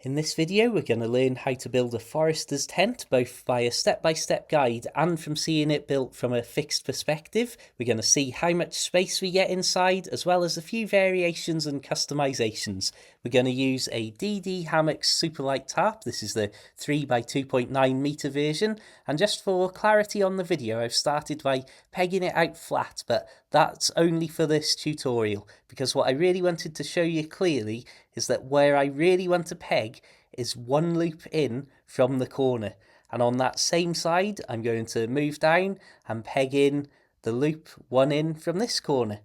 In this video, we're going to learn how to build a forester's tent, both by a step-by-step guide and from seeing it built from a fixed perspective. We're going to see how much space we get inside, as well as a few variations and customizations. We're going to use a DD Hammocks Superlight tarp. This is the 3 by 2.9 meter version. And just for clarity on the video, I've started by pegging it out flat, but that's only for this tutorial, because what I really wanted to show you clearly is that where I really want to peg is one loop in from the corner, and on that same side I'm going to move down and peg in the loop one in from this corner.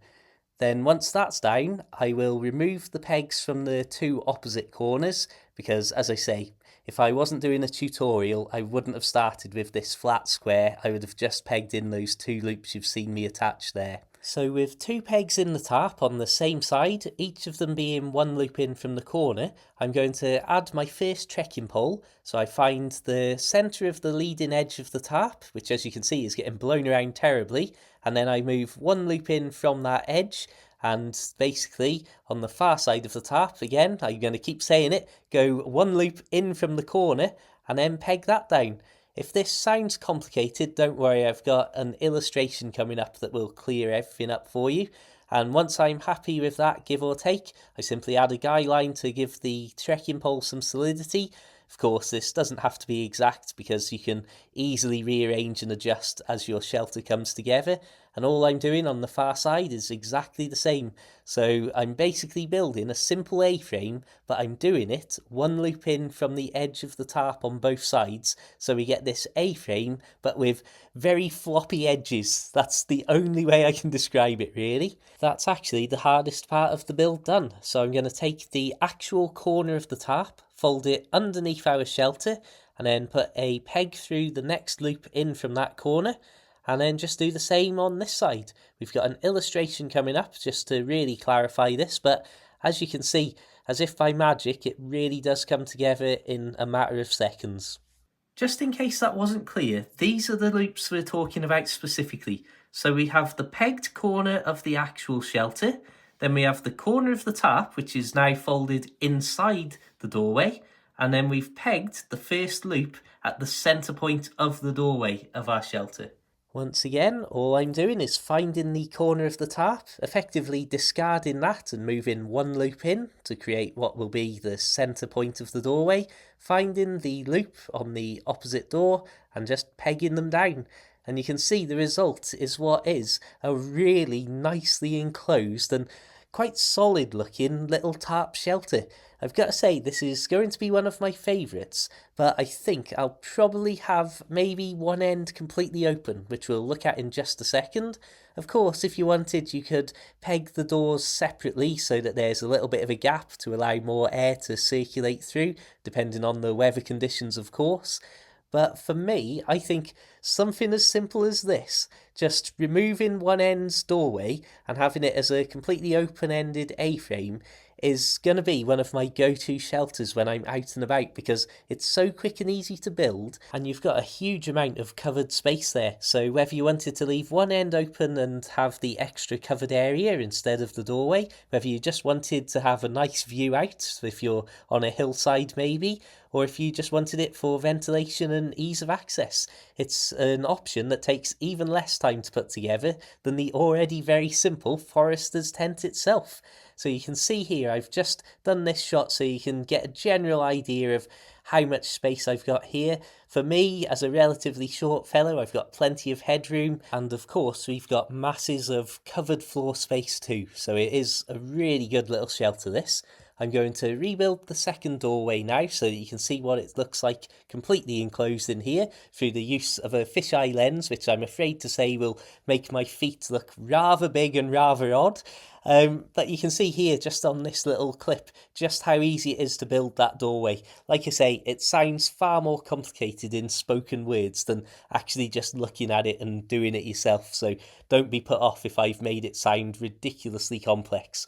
Then once that's down, I will remove the pegs from the two opposite corners, because as I say, if I wasn't doing a tutorial, I wouldn't have started with this flat square. I would have just pegged in those two loops you've seen me attach there. So with two pegs in the tarp on the same side, each of them being one loop in from the corner, I'm going to add my first trekking pole. So I find the centre of the leading edge of the tarp, which as you can see is getting blown around terribly, and then I move one loop in from that edge, and basically on the far side of the tarp, again, I'm going to keep saying it, go one loop in from the corner and then peg that down. If this sounds complicated, don't worry, I've got an illustration coming up that will clear everything up for you. And once I'm happy with that, give or take, I simply add a guy line to give the trekking pole some solidity. Of course, this doesn't have to be exact because you can easily rearrange and adjust as your shelter comes together. And all I'm doing on the far side is exactly the same. So I'm basically building a simple A-frame, but I'm doing it one loop in from the edge of the tarp on both sides. So we get this A-frame, but with very floppy edges. That's the only way I can describe it, really. That's actually the hardest part of the build done. So I'm going to take the actual corner of the tarp, fold it underneath our shelter, and then put a peg through the next loop in from that corner, and then just do the same on this side. We've got an illustration coming up just to really clarify this, but as you can see, as if by magic, it really does come together in a matter of seconds. Just in case that wasn't clear, these are the loops we're talking about specifically. So we have the pegged corner of the actual shelter, then we have the corner of the tarp, which is now folded inside the doorway, and then we've pegged the first loop at the centre point of the doorway of our shelter. Once again, all I'm doing is finding the corner of the tarp, effectively discarding that and moving one loop in to create what will be the centre point of the doorway, finding the loop on the opposite door and just pegging them down. And you can see the result is what is a really nicely enclosed and quite solid looking little tarp shelter. I've got to say, this is going to be one of my favourites, but I think I'll probably have maybe one end completely open, which we'll look at in just a second. Of course, if you wanted, you could peg the doors separately so that there's a little bit of a gap to allow more air to circulate through, depending on the weather conditions, of course. But for me, I think something as simple as this, just removing one end's doorway and having it as a completely open-ended A-frame, is going to be one of my go-to shelters when I'm out and about, because it's so quick and easy to build and you've got a huge amount of covered space there. So whether you wanted to leave one end open and have the extra covered area instead of the doorway, whether you just wanted to have a nice view out if you're on a hillside maybe, or if you just wanted it for ventilation and ease of access, it's an option that takes even less time to put together than the already very simple forester's tent itself. So you can see here, I've just done this shot so you can get a general idea of how much space I've got here. For me, as a relatively short fellow, I've got plenty of headroom, and of course we've got masses of covered floor space too, so it is a really good little shelter, this. I'm going to rebuild the second doorway now so that you can see what it looks like completely enclosed in here through the use of a fisheye lens, which I'm afraid to say will make my feet look rather big and rather odd. But you can see here just on this little clip just how easy it is to build that doorway. Like I say, it sounds far more complicated in spoken words than actually just looking at it and doing it yourself, so don't be put off if I've made it sound ridiculously complex.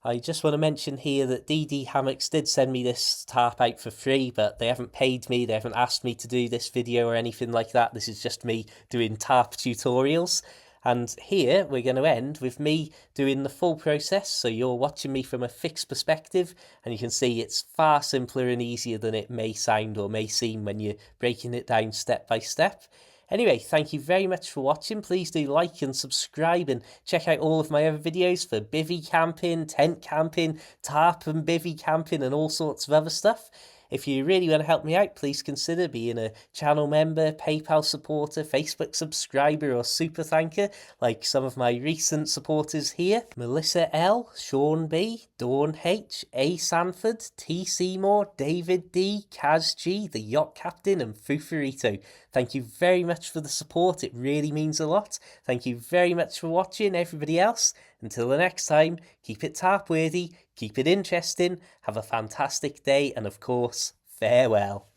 I just want to mention here that DD Hammocks did send me this tarp out for free, but they haven't paid me, they haven't asked me to do this video or anything like that. This is just me doing tarp tutorials. And here we're going to end with me doing the full process, so you're watching me from a fixed perspective, and you can see it's far simpler and easier than it may sound or may seem when you're breaking it down step by step. Anyway, thank you very much for watching. Please do like and subscribe and check out all of my other videos for bivvy camping, tent camping, tarp and bivvy camping and all sorts of other stuff. If you really want to help me out, please consider being a channel member, PayPal supporter, Facebook subscriber or super thanker like some of my recent supporters here. Melissa L, Sean B, Dawn H, A Sanford, T Seymour, David D, Kaz G, the Yacht Captain and Fufarito. Thank you very much for the support, it really means a lot. Thank you very much for watching, everybody else. Until the next time, keep it tarp worthy, keep it interesting, have a fantastic day, and of course, farewell.